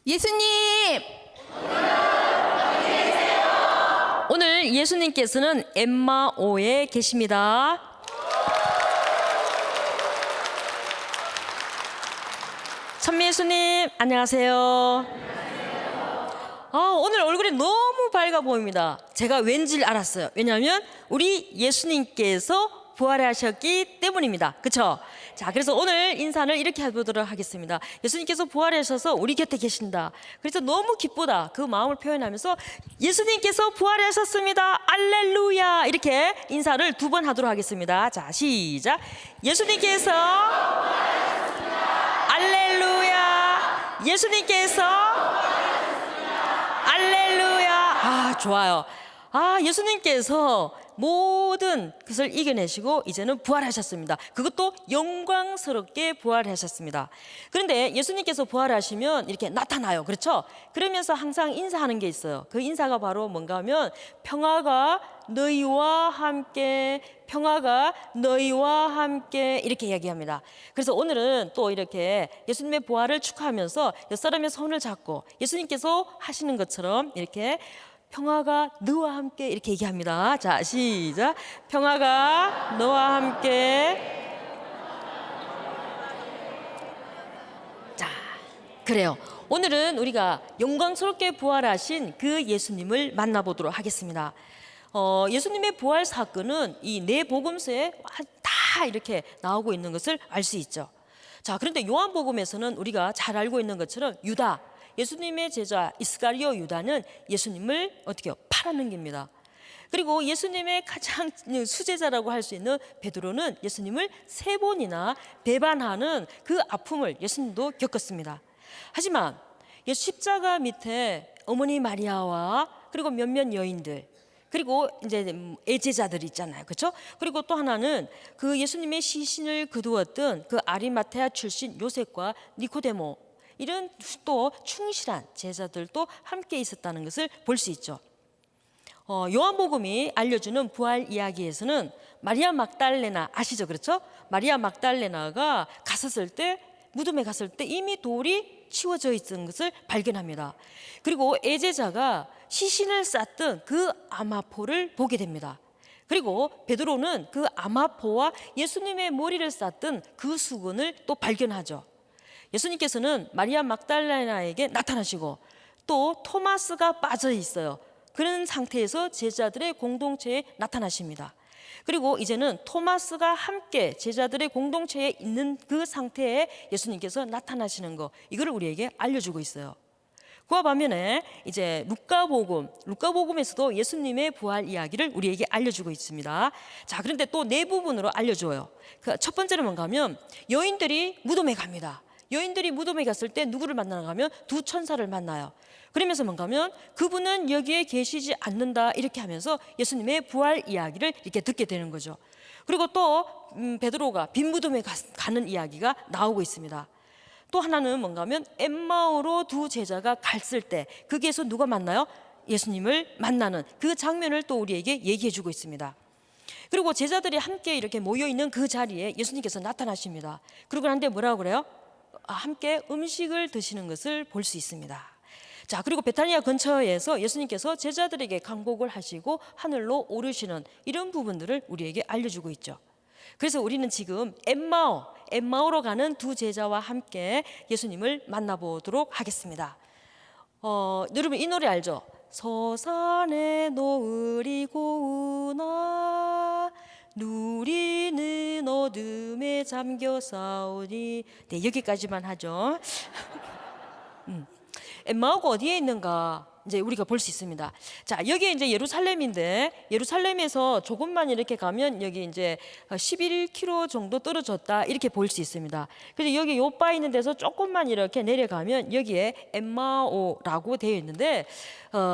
예수님! 오늘 예수님께서는 엠마오에 계십니다. 천미예수님, 안녕하세요. 오늘 얼굴이 너무 밝아 보입니다. 제가 왠지 알았어요. 왜냐하면 우리 예수님께서 부활하셨기 때문입니다. 그렇죠? 자, 그래서 오늘 인사를 이렇게 해보도록 하겠습니다. 예수님께서 부활하셔서 우리 곁에 계신다. 그래서 너무 기쁘다. 그 마음을 표현하면서 예수님께서 부활하셨습니다. 알렐루야. 이렇게 인사를 2번 하도록 하겠습니다. 자, 시작. 예수님께서 알렐루야. 예수님께서 알렐루야. 좋아요. 예수님께서 모든 것을 이겨내시고 이제는 부활하셨습니다. 그것도 영광스럽게 부활하셨습니다. 그런데 예수님께서 부활하시면 이렇게 나타나요. 그렇죠? 그러면서 항상 인사하는 게 있어요. 그 인사가 바로 뭔가 하면 평화가 너희와 함께, 평화가 너희와 함께 이렇게 이야기합니다. 그래서 오늘은 또 이렇게 예수님의 부활을 축하하면서 옆사람의 손을 잡고 예수님께서 하시는 것처럼 이렇게 평화가 너와 함께 이렇게 얘기합니다. 자, 시작. 평화가 너와 함께. 자, 그래요. 오늘은 우리가 영광스럽게 부활하신 그 예수님을 만나보도록 하겠습니다. 예수님의 부활 사건은 이 네 복음서에 다 이렇게 나오고 있는 것을 알 수 있죠. 자, 그런데 요한복음에서는 우리가 잘 알고 있는 것처럼 유다, 예수님의 제자 이스가리오 유다는 예수님을 어떻게 팔아넘깁니다. 그리고 예수님의 가장 수제자라고 할 수 있는 베드로는 예수님을 3번이나 배반하는 그 아픔을 예수님도 겪었습니다. 하지만 십자가 밑에 어머니 마리아와 그리고 몇몇 여인들, 그리고 이제 애제자들이 있잖아요. 그렇죠? 그리고 또 하나는 그 예수님의 시신을 거두었던 그 아리마테아 출신 요셉과 니코데모, 이런 또 충실한 제자들도 함께 있었다는 것을 볼 수 있죠. 요한복음이 알려주는 부활 이야기에서는 마리아 막달레나 아시죠? 그렇죠? 마리아 막달레나가 갔었을 때, 무덤에 갔을 때 이미 돌이 치워져 있는 것을 발견합니다. 그리고 애제자가 시신을 쌌던 그 아마포를 보게 됩니다. 그리고 베드로는 그 아마포와 예수님의 머리를 쌌던 그 수건을 또 발견하죠. 예수님께서는 마리아 막달레나에게 나타나시고 또 토마스가 빠져 있어요. 그런 상태에서 제자들의 공동체에 나타나십니다. 그리고 이제는 토마스가 함께 제자들의 공동체에 있는 그 상태에 예수님께서 나타나시는 거, 이거를 우리에게 알려주고 있어요. 그와 반면에 이제 루카복음에서도 예수님의 부활 이야기를 우리에게 알려주고 있습니다. 자, 그런데 또 네 부분으로 알려줘요. 첫 번째는 뭔가 하면 여인들이 무덤에 갑니다. 여인들이 무덤에 갔을 때 누구를 만나러 가면 2 천사를 만나요. 그러면서 뭔가 하면 그분은 여기에 계시지 않는다 이렇게 하면서 예수님의 부활 이야기를 이렇게 듣게 되는 거죠. 그리고 또 베드로가 빈 무덤에 가는 이야기가 나오고 있습니다. 또 하나는 뭔가 하면 엠마오로 2 제자가 갔을 때 거기에서 누가 만나요? 예수님을 만나는 그 장면을 또 우리에게 얘기해 주고 있습니다. 그리고 제자들이 함께 이렇게 모여있는 그 자리에 예수님께서 나타나십니다. 그러고 난데 뭐라고 그래요? 함께 음식을 드시는 것을 볼 수 있습니다. 자, 그리고 베타니아 근처에서 예수님께서 제자들에게 강복을 하시고 하늘로 오르시는 이런 부분들을 우리에게 알려주고 있죠. 그래서 우리는 지금 엠마오로 가는 2 제자와 함께 예수님을 만나보도록 하겠습니다. 여러분 이 노래 알죠? 서산에 노을이 고우나 누리는 어둠에 잠겨 싸우니. 네, 여기까지만 하죠. 엠마오가 어디에 있는가 이제 우리가 볼 수 있습니다. 자, 여기 이제 예루살렘인데 예루살렘에서 조금만 이렇게 가면 여기 이제 11km 정도 떨어졌다 이렇게 볼 수 있습니다. 그래서 여기 요바 있는 데서 조금만 이렇게 내려가면 여기에 엠마오라고 되어 있는데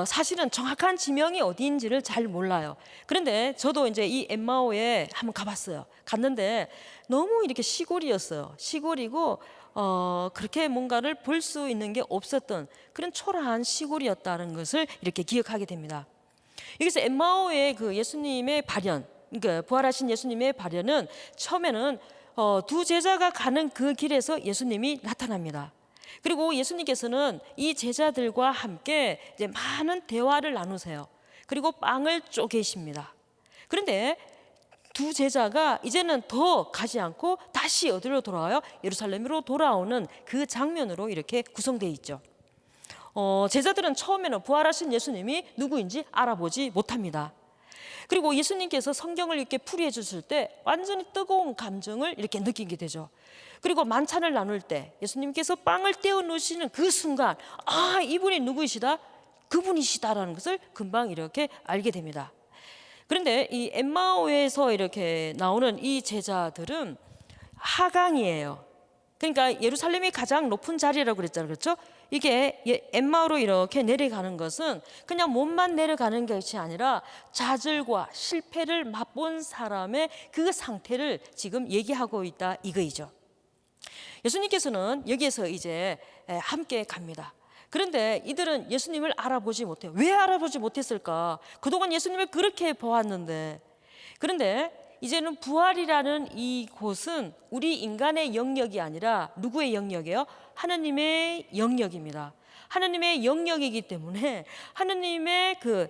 사실은 정확한 지명이 어디인지를 잘 몰라요. 그런데 저도 이제 이 엠마오에 한번 가봤어요. 갔는데 너무 이렇게 시골이었어요. 시골이고 그렇게 뭔가를 볼 수 있는 게 없었던 그런 초라한 시골이었다는 것을 이렇게 기억하게 됩니다. 여기서 엠마오의 그 예수님의 발현, 그러니까 부활하신 예수님의 발현은 처음에는 2 제자가 가는 그 길에서 예수님이 나타납니다. 그리고 예수님께서는 이 제자들과 함께 이제 많은 대화를 나누세요. 그리고 빵을 쪼개십니다. 그런데 두 제자가 이제는 더 가지 않고 다시 어디로 돌아와요? 예루살렘으로 돌아오는 그 장면으로 이렇게 구성되어 있죠. 제자들은 처음에는 부활하신 예수님이 누구인지 알아보지 못합니다. 그리고 예수님께서 성경을 이렇게 풀이해 주실 때 완전히 뜨거운 감정을 이렇게 느끼게 되죠. 그리고 만찬을 나눌 때 예수님께서 빵을 떼어 놓으시는 그 순간, 아, 이분이 누구이시다? 그분이시다라는 것을 금방 이렇게 알게 됩니다. 그런데 이 엠마오에서 이렇게 나오는 이 제자들은 하강이에요. 그러니까 예루살렘이 가장 높은 자리라고 그랬잖아요. 그렇죠? 이게 엠마오로 이렇게 내려가는 것은 그냥 몸만 내려가는 것이 아니라 좌절과 실패를 맛본 사람의 그 상태를 지금 얘기하고 있다 이거이죠. 예수님께서는 여기에서 이제 함께 갑니다. 그런데 이들은 예수님을 알아보지 못해요. 왜 알아보지 못했을까? 그동안 예수님을 그렇게 보았는데. 그런데 이제는 부활이라는 이 곳은 우리 인간의 영역이 아니라 누구의 영역이에요? 하나님의 영역입니다. 하나님의 영역이기 때문에 하나님의 그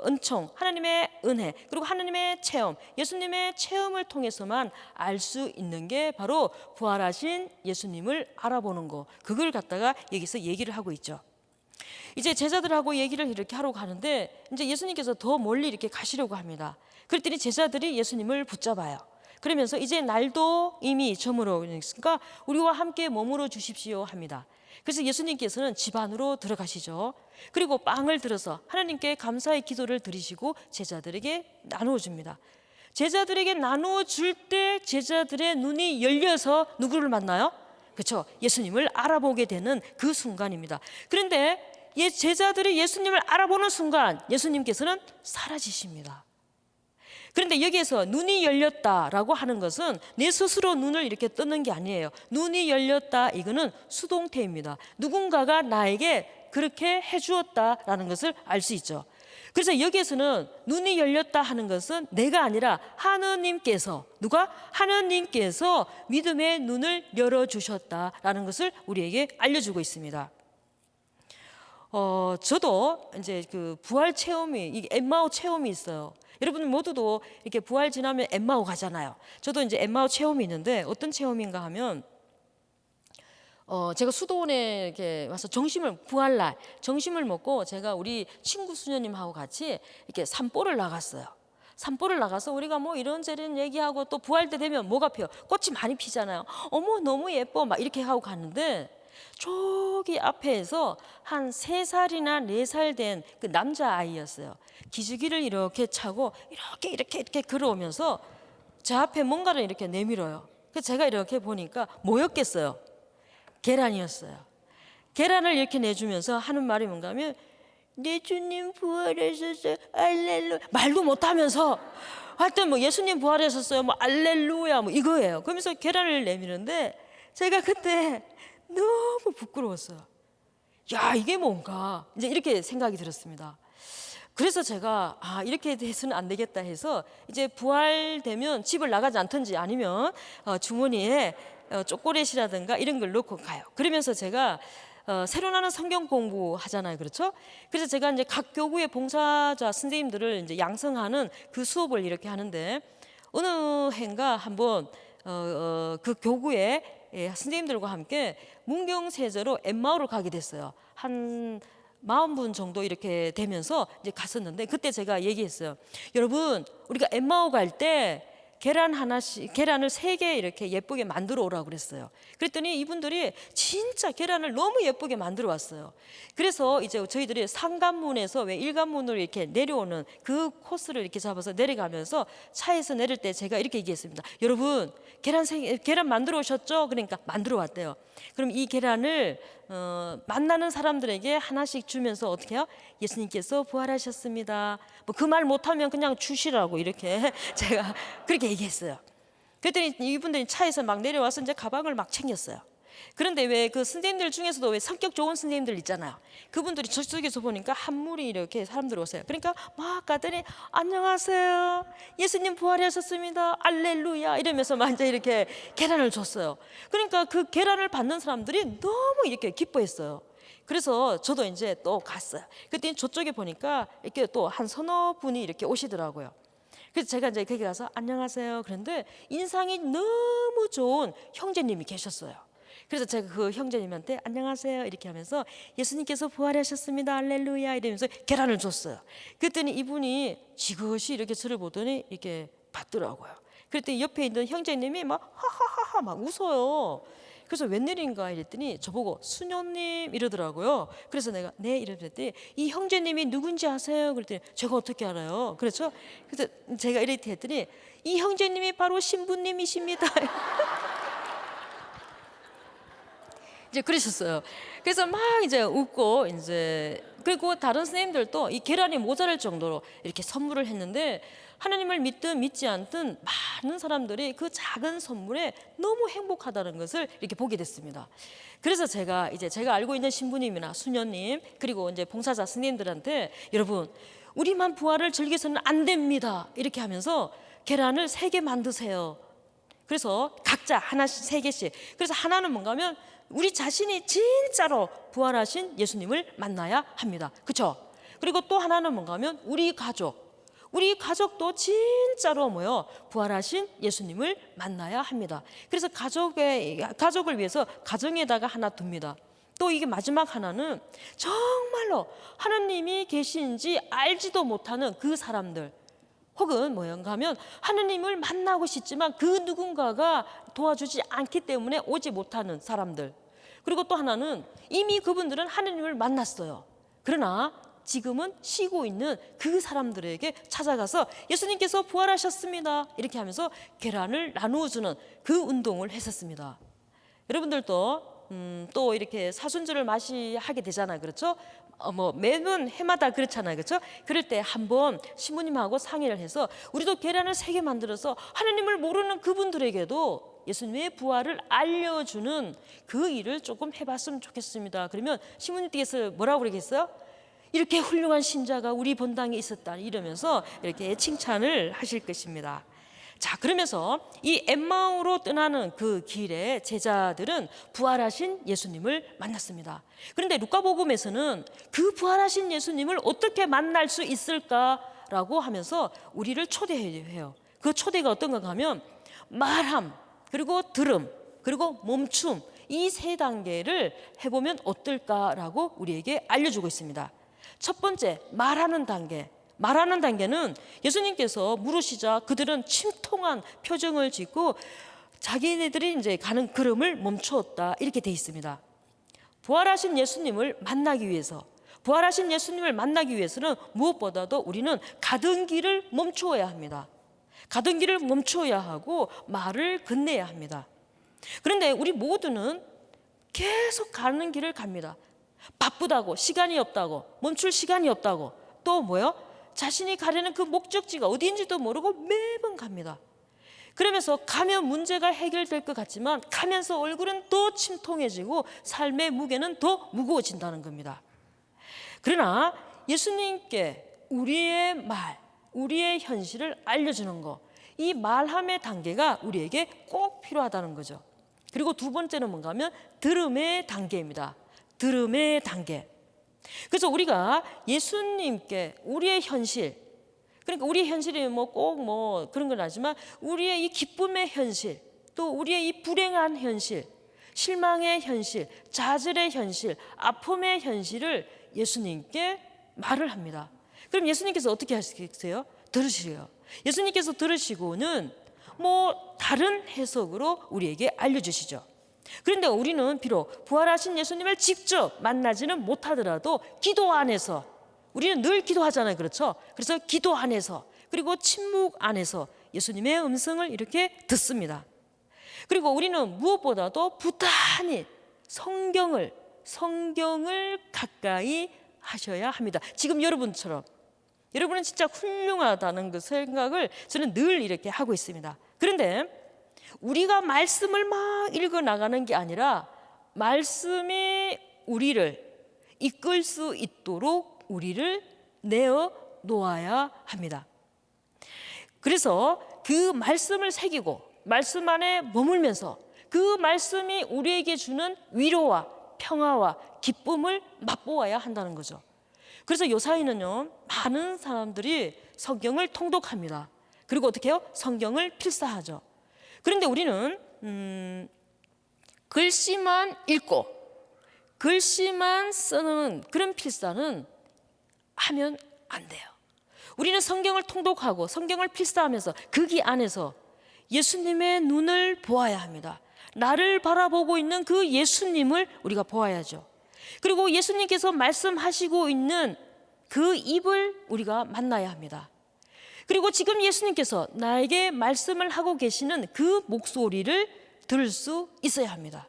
은총, 하나님의 은혜, 그리고 하나님의 체험, 예수님의 체험을 통해서만 알 수 있는 게 바로 부활하신 예수님을 알아보는 거. 그걸 갖다가 여기서 얘기를 하고 있죠. 이제 제자들하고 얘기를 이렇게 하러 가는데 이제 예수님께서 더 멀리 이렇게 가시려고 합니다. 그랬더니 제자들이 예수님을 붙잡아요. 그러면서 이제 날도 이미 저물어 있으니까 우리와 함께 머물러 주십시오 합니다. 그래서 예수님께서는 집 안으로 들어가시죠. 그리고 빵을 들어서 하나님께 감사의 기도를 드리시고 제자들에게 나누어 줍니다. 제자들에게 나누어 줄 때 제자들의 눈이 열려서 누구를 만나요? 그렇죠. 예수님을 알아보게 되는 그 순간입니다. 그런데 제자들이 예수님을 알아보는 순간 예수님께서는 사라지십니다. 그런데 여기에서 눈이 열렸다라고 하는 것은 내 스스로 눈을 이렇게 뜨는 게 아니에요. 눈이 열렸다, 이거는 수동태입니다. 누군가가 나에게 그렇게 해주었다라는 것을 알 수 있죠. 그래서 여기에서는 눈이 열렸다 하는 것은 내가 아니라 하느님께서, 누가? 하느님께서 믿음의 눈을 열어주셨다라는 것을 우리에게 알려주고 있습니다. 저도 이제 그 부활 체험이, 이 엠마오 체험이 있어요. 여러분 모두도 이렇게 부활 지나면 엠마오 가잖아요. 저도 이제 엠마오 체험이 있는데 어떤 체험인가 하면 제가 수도원에 이렇게 와서 부활날 점심을 먹고 제가 우리 친구 수녀님하고 같이 이렇게 산보를 나갔어요. 산보를 나가서 우리가 뭐 이런저런 얘기하고 또 부활 때 되면 뭐가 피어요? 꽃이 많이 피잖아요. 어머 너무 예뻐 막 이렇게 하고 갔는데 저기 앞에서 한 3살이나 4살 된 그 남자아이였어요. 기저귀를 이렇게 차고 이렇게 걸어오면서 제 앞에 뭔가를 이렇게 내밀어요. 그래서 제가 이렇게 보니까 뭐였겠어요? 계란이었어요. 계란을 이렇게 내주면서 하는 말이 뭔가 하면 내 주님 부활하셨어요. 알렐루야. 말도 못하면서 하여튼 뭐 예수님 부활하셨어요. 뭐 알렐루야 뭐 이거예요. 그러면서 계란을 내미는데 제가 그때 너무 부끄러웠어요. 야, 이게 뭔가 이제 이렇게 생각이 들었습니다. 그래서 제가 이렇게 돼서는 안 되겠다 해서 이제 부활되면 집을 나가지 않든지 아니면 주머니에 초콜릿이라든가 이런 걸 넣고 가요. 그러면서 제가 새로 나는 성경 공부하잖아요, 그렇죠? 그래서 제가 이제 각 교구의 봉사자 선생님들을 이제 양성하는 그 수업을 이렇게 하는데 어느 해인가 한번 그 교구의 선생님들과 함께 문경세제로 엠마오를 가게 됐어요. 한 40분 정도 이렇게 되면서 이제 갔었는데 그때 제가 얘기했어요. 여러분, 우리가 엠마오 갈 때 계란을 3개 이렇게 예쁘게 만들어 오라고 그랬어요. 그랬더니 이분들이 진짜 계란을 너무 예쁘게 만들어 왔어요. 그래서 이제 저희들이 상간문에서 왜 일간문으로 이렇게 내려오는 그 코스를 이렇게 잡아서 내려가면서 차에서 내릴 때 제가 이렇게 얘기했습니다. 여러분, 계란 만들어 오셨죠? 그러니까 만들어 왔대요. 그럼 이 계란을 만나는 사람들에게 하나씩 주면서 어떻게 해요? 예수님께서 부활하셨습니다. 뭐 그 말 못하면 그냥 주시라고 이렇게 제가 그렇게 얘기했어요. 그랬더니 이분들이 차에서 막 내려와서 이제 가방을 막 챙겼어요. 그런데 왜 그 선생님들 중에서도 왜 성격 좋은 선생님들 있잖아요. 그분들이 저쪽에서 보니까 한 무리 이렇게 사람들이 오세요. 그러니까 막 가더니 안녕하세요. 예수님 부활하셨습니다. 알렐루야 이러면서 막 이제 이렇게 계란을 줬어요. 그러니까 그 계란을 받는 사람들이 너무 이렇게 기뻐했어요. 그래서 저도 이제 또 갔어요. 그때 저쪽에 보니까 이렇게 또 한 서너 분이 이렇게 오시더라고요. 그래서 제가 이제 거기 가서 안녕하세요. 그런데 인상이 너무 좋은 형제님이 계셨어요. 그래서 제가 그 형제님한테 안녕하세요 이렇게 하면서 예수님께서 부활하셨습니다. 할렐루야 이러면서 계란을 줬어요. 그랬더니 이분이 지그시 이렇게 저를 보더니 이렇게 받더라고요. 그랬더니 옆에 있는 형제님이 막 하하하하 막 웃어요. 그래서 웬일인가 이랬더니 저보고 수녀님 이러더라고요. 그래서 내가 네 이랬더니 이 형제님이 누군지 아세요? 그랬더니 제가 어떻게 알아요? 그렇죠? 그래서 제가 이렇게 했더니 이 형제님이 바로 신부님이십니다. 이제 그러셨어요. 그래서 막 이제 웃고 이제 그리고 다른 선생님들도 이 계란이 모자랄 정도로 이렇게 선물을 했는데 하나님을 믿든 믿지 않든 많은 사람들이 그 작은 선물에 너무 행복하다는 것을 이렇게 보게 됐습니다. 그래서 제가 알고 있는 신부님이나 수녀님 그리고 이제 봉사자 스님들한테 여러분 우리만 부활을 즐겨서는 안 됩니다. 이렇게 하면서 계란을 3개 만드세요. 그래서 각자 하나씩 3개씩. 그래서 하나는 뭔가 하면 우리 자신이 진짜로 부활하신 예수님을 만나야 합니다. 그렇죠? 그리고 또 하나는 뭔가 하면 우리 가족도 진짜로 부활하신 예수님을 만나야 합니다. 그래서 가족을 위해서 가정에다가 하나 둡니다. 또 이게 마지막 하나는 정말로 하나님이 계신지 알지도 못하는 그 사람들 혹은 뭐였가 하면 하나님을 만나고 싶지만 그 누군가가 도와주지 않기 때문에 오지 못하는 사람들. 그리고 또 하나는 이미 그분들은 하나님을 만났어요. 그러나 지금은 쉬고 있는 그 사람들에게 찾아가서 예수님께서 부활하셨습니다. 이렇게 하면서 계란을 나누어주는 그 운동을 했었습니다. 여러분들도 또 이렇게 사순절을 맞이하게 되잖아요. 그렇죠? 매번 해마다 그렇잖아요. 그렇죠? 그럴 때 한번 신부님하고 상의를 해서 우리도 계란을 3개 만들어서 하나님을 모르는 그분들에게도 예수님의 부활을 알려주는 그 일을 조금 해봤으면 좋겠습니다. 그러면 신부님께서 뭐라고 그러겠어요? 이렇게 훌륭한 신자가 우리 본당에 있었다 이러면서 이렇게 칭찬을 하실 것입니다. 자, 그러면서 이 엠마오로 떠나는 그 길에 제자들은 부활하신 예수님을 만났습니다. 그런데 루카복음에서는 그 부활하신 예수님을 어떻게 만날 수 있을까라고 하면서 우리를 초대해요. 그 초대가 어떤 건가 하면 말함, 그리고 들음, 그리고 멈춤 이 3단계를 해보면 어떨까라고 우리에게 알려주고 있습니다. 첫 번째, 말하는 단계. 말하는 단계는 예수님께서 물으시자 그들은 침통한 표정을 짓고 자기네들이 이제 가는 걸음을 멈추었다 이렇게 돼 있습니다. 부활하신 예수님을 만나기 위해서는 무엇보다도 우리는 가던 길을 멈추어야 합니다. 가던 길을 멈춰야 하고 말을 건네야 합니다. 그런데 우리 모두는 계속 가는 길을 갑니다. 바쁘다고, 시간이 없다고, 멈출 시간이 없다고, 또 자신이 가려는 그 목적지가 어디인지도 모르고 매번 갑니다. 그러면서 가면 문제가 해결될 것 같지만 가면서 얼굴은 더 침통해지고 삶의 무게는 더 무거워진다는 겁니다. 그러나 예수님께 우리의 말, 우리의 현실을 알려주는 것, 이 말함의 단계가 우리에게 꼭 필요하다는 거죠. 그리고 두 번째는 뭔가 하면 들음의 단계입니다. 들음의 단계. 그래서 우리가 예수님께 우리의 현실, 그러니까 우리의 현실이 꼭 그런 건 아니지만 우리의 이 기쁨의 현실, 또 우리의 이 불행한 현실, 실망의 현실, 좌절의 현실, 아픔의 현실을 예수님께 말을 합니다. 그럼 예수님께서 어떻게 하시겠어요? 들으시래요. 예수님께서 들으시고는 다른 해석으로 우리에게 알려주시죠. 그런데 우리는 비록 부활하신 예수님을 직접 만나지는 못하더라도 기도 안에서, 우리는 늘 기도하잖아요. 그렇죠? 그래서 기도 안에서, 그리고 침묵 안에서 예수님의 음성을 이렇게 듣습니다. 그리고 우리는 무엇보다도 부단히 성경을 가까이 하셔야 합니다. 지금 여러분처럼. 여러분은 진짜 훌륭하다는 그 생각을 저는 늘 이렇게 하고 있습니다. 그런데 우리가 말씀을 막 읽어 나가는 게 아니라 말씀이 우리를 이끌 수 있도록 우리를 내어 놓아야 합니다. 그래서 그 말씀을 새기고 말씀 안에 머물면서 그 말씀이 우리에게 주는 위로와 평화와 기쁨을 맛보아야 한다는 거죠. 그래서 요사이는요, 많은 사람들이 성경을 통독합니다. 그리고 어떻게 해요? 성경을 필사하죠. 그런데 우리는 글씨만 읽고 글씨만 쓰는 그런 필사는 하면 안 돼요. 우리는 성경을 통독하고 성경을 필사하면서 거기 안에서 예수님의 눈을 보아야 합니다. 나를 바라보고 있는 그 예수님을 우리가 보아야죠. 그리고 예수님께서 말씀하시고 있는 그 입을 우리가 만나야 합니다. 그리고 지금 예수님께서 나에게 말씀을 하고 계시는 그 목소리를 들을 수 있어야 합니다.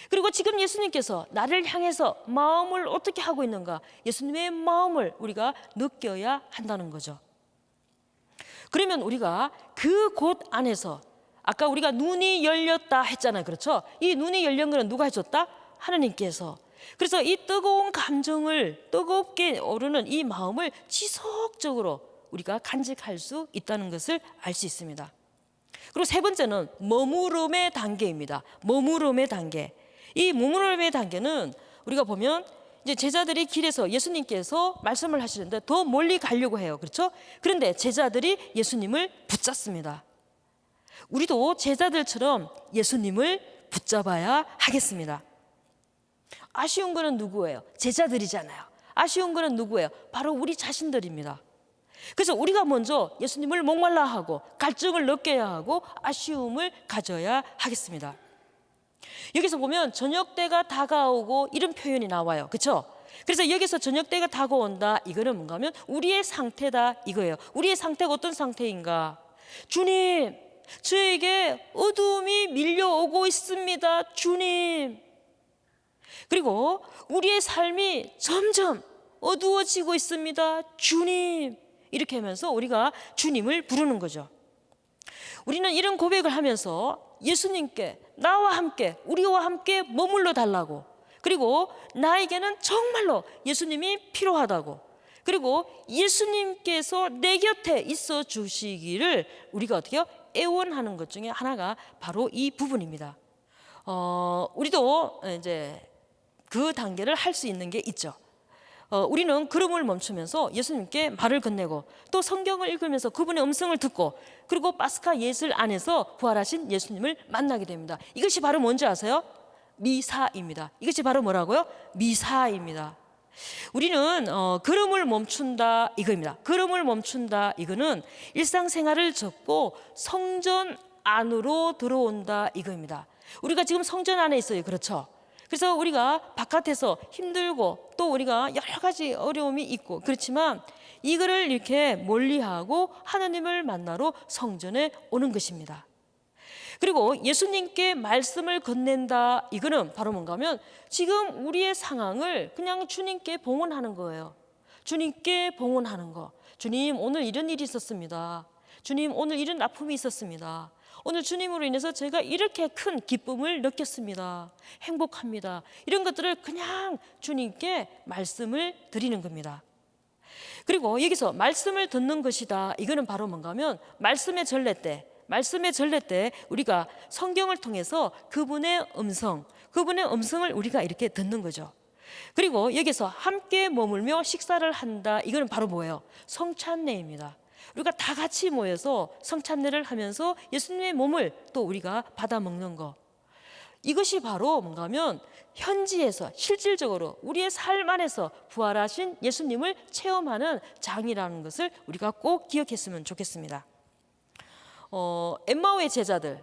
그리고 지금 예수님께서 나를 향해서 마음을 어떻게 하고 있는가, 예수님의 마음을 우리가 느껴야 한다는 거죠. 그러면 우리가 그 곳 안에서 아까 우리가 눈이 열렸다 했잖아요. 그렇죠? 이 눈이 열린 거는 누가 해줬다? 하나님께서. 그래서 이 뜨거운 감정을, 뜨겁게 오르는 이 마음을 지속적으로 우리가 간직할 수 있다는 것을 알 수 있습니다. 그리고 세 번째는 머무름의 단계입니다. 머무름의 단계. 이 머무름의 단계는 우리가 보면 이제 제자들이 길에서 예수님께서 말씀을 하시는데 더 멀리 가려고 해요. 그렇죠? 그런데 제자들이 예수님을 붙잡습니다. 우리도 제자들처럼 예수님을 붙잡아야 하겠습니다. 아쉬운 거는 누구예요? 제자들이잖아요. 아쉬운 거는 누구예요? 바로 우리 자신들입니다. 그래서 우리가 먼저 예수님을 목말라 하고 갈증을 느껴야 하고 아쉬움을 가져야 하겠습니다. 여기서 보면 저녁 때가 다가오고 이런 표현이 나와요. 그렇죠? 그래서 여기서 저녁 때가 다가온다, 이거는 뭔가 하면 우리의 상태다 이거예요. 우리의 상태가 어떤 상태인가? 주님, 저에게 어두움이 밀려오고 있습니다. 주님. 그리고 우리의 삶이 점점 어두워지고 있습니다. 주님. 이렇게 하면서 우리가 주님을 부르는 거죠. 우리는 이런 고백을 하면서 예수님께 나와 함께, 우리와 함께 머물러 달라고, 그리고 나에게는 정말로 예수님이 필요하다고, 그리고 예수님께서 내 곁에 있어 주시기를 우리가 어떻게 해요? 애원하는 것 중에 하나가 바로 이 부분입니다. 우리도 이제 그 단계를 할 수 있는 게 있죠. 우리는 걸음을 멈추면서 예수님께 말을 건네고 또 성경을 읽으면서 그분의 음성을 듣고 그리고 파스카 예술 안에서 부활하신 예수님을 만나게 됩니다. 이것이 바로 뭔지 아세요? 미사입니다. 이것이 바로 뭐라고요? 미사입니다. 우리는 걸음을 멈춘다 이거입니다. 걸음을 멈춘다 이거는 일상생활을 접고 성전 안으로 들어온다 이거입니다. 우리가 지금 성전 안에 있어요. 그렇죠? 그래서 우리가 바깥에서 힘들고 또 우리가 여러 가지 어려움이 있고 그렇지만 이거를 이렇게 멀리하고 하나님을 만나러 성전에 오는 것입니다. 그리고 예수님께 말씀을 건넨다 이거는 바로 뭔가 하면 지금 우리의 상황을 그냥 주님께 봉헌하는 거예요. 주님께 봉헌하는 거. 주님, 오늘 이런 일이 있었습니다. 주님, 오늘 이런 아픔이 있었습니다. 오늘 주님으로 인해서 제가 이렇게 큰 기쁨을 느꼈습니다. 행복합니다. 이런 것들을 그냥 주님께 말씀을 드리는 겁니다. 그리고 여기서 말씀을 듣는 것이다. 이거는 바로 뭔가 하면 말씀의 전례 때 우리가 성경을 통해서 그분의 음성을 우리가 이렇게 듣는 거죠. 그리고 여기서 함께 머물며 식사를 한다. 이거는 바로 뭐예요? 성찬례입니다. 우리가 다 같이 모여서 성찬례를 하면서 예수님의 몸을 또 우리가 받아 먹는 거. 이것이 바로 뭔가 하면 현지에서 실질적으로 우리의 삶 안에서 부활하신 예수님을 체험하는 장이라는 것을 우리가 꼭 기억했으면 좋겠습니다. 엠마오의 제자들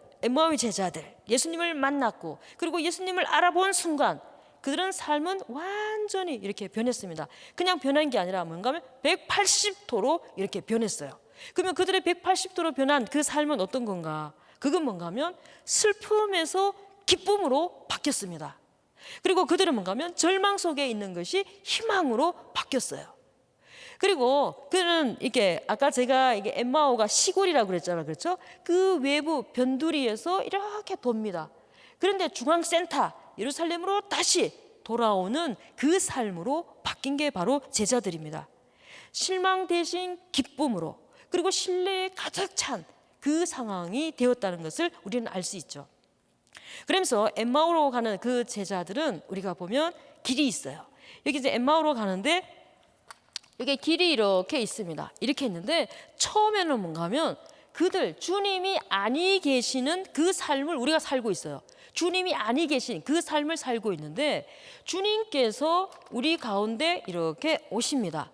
예수님을 만났고 그리고 예수님을 알아본 순간 그들은 삶은 완전히 이렇게 변했습니다. 그냥 변한 게 아니라 뭔가 하면 180도로 이렇게 변했어요. 그러면 그들의 180도로 변한 그 삶은 어떤 건가? 그건 뭔가 하면 슬픔에서 기쁨으로 바뀌었습니다. 그리고 그들은 뭔가 하면 절망 속에 있는 것이 희망으로 바뀌었어요. 그리고 그는 이게 아까 제가 이게 엠마오가 시골이라고 그랬잖아요. 그렇죠? 그 외부 변두리에서 이렇게 돕니다. 그런데 중앙센터 예루살렘으로 다시 돌아오는 그 삶으로 바뀐 게 바로 제자들입니다. 실망 대신 기쁨으로, 그리고 신뢰에 가득 찬 그 상황이 되었다는 것을 우리는 알 수 있죠. 그러면서 엠마오로 가는 그 제자들은 우리가 보면 길이 있어요. 여기 이제 엠마오로 가는데 여기 길이 이렇게 있습니다. 이렇게 있는데 처음에는 뭔가 하면 그들 주님이 아니 계시는 그 삶을 우리가 살고 있어요. 주님이 아니 계신 그 삶을 살고 있는데 주님께서 우리 가운데 이렇게 오십니다.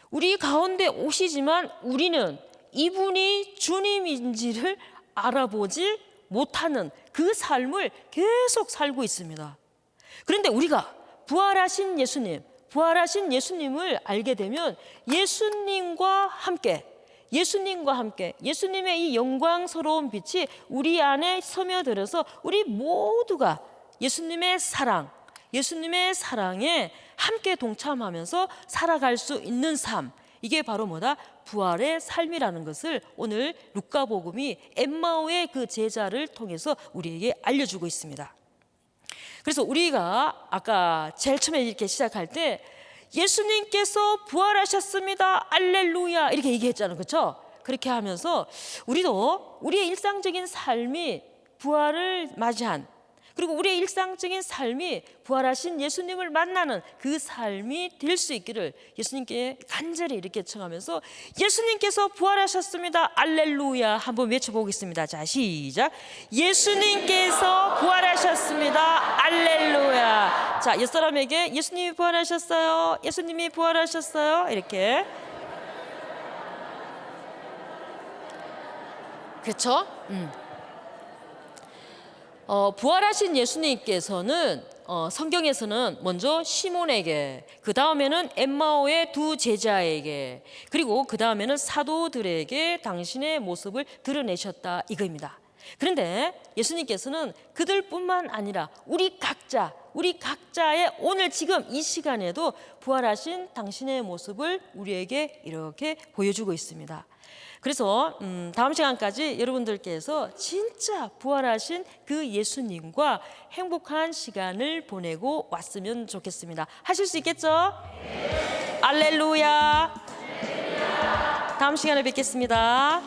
우리 가운데 오시지만 우리는 이분이 주님인지를 알아보지 못하는 그 삶을 계속 살고 있습니다. 그런데 우리가 부활하신 예수님을 알게 되면 예수님과 함께 예수님의 이 영광스러운 빛이 우리 안에 스며들어서 우리 모두가 예수님의 사랑에 함께 동참하면서 살아갈 수 있는 삶, 이게 바로 뭐다? 부활의 삶이라는 것을 오늘 루카복음이 엠마오의 그 제자를 통해서 우리에게 알려주고 있습니다. 그래서 우리가 아까 제일 처음에 이렇게 시작할 때 예수님께서 부활하셨습니다, 알렐루야 이렇게 얘기했잖아요, 그렇죠? 그렇게 하면서 우리도 우리의 일상적인 삶이 부활을 맞이한, 그리고 우리의 일상적인 삶이 부활하신 예수님을 만나는 그 삶이 될 수 있기를 예수님께 간절히 이렇게 청하면서 예수님께서 부활하셨습니다, 알렐루야 한번 외쳐보겠습니다. 자, 시작. 예수님께서 부활하셨습니다, 알렐루야. 자, 옛사람에게 예수님이 부활하셨어요, 예수님이 부활하셨어요 이렇게. 그렇죠? 부활하신 예수님께서는 성경에서는 먼저 시몬에게, 그 다음에는 엠마오의 두 제자에게, 그리고 그 다음에는 사도들에게 당신의 모습을 드러내셨다 이거입니다. 그런데 예수님께서는 그들뿐만 아니라 우리 각자의 오늘 지금 이 시간에도 부활하신 당신의 모습을 우리에게 이렇게 보여주고 있습니다. 그래서 다음 시간까지 여러분들께서 진짜 부활하신 그 예수님과 행복한 시간을 보내고 왔으면 좋겠습니다. 하실 수 있겠죠? 네. 알렐루야. 다음 시간에 뵙겠습니다.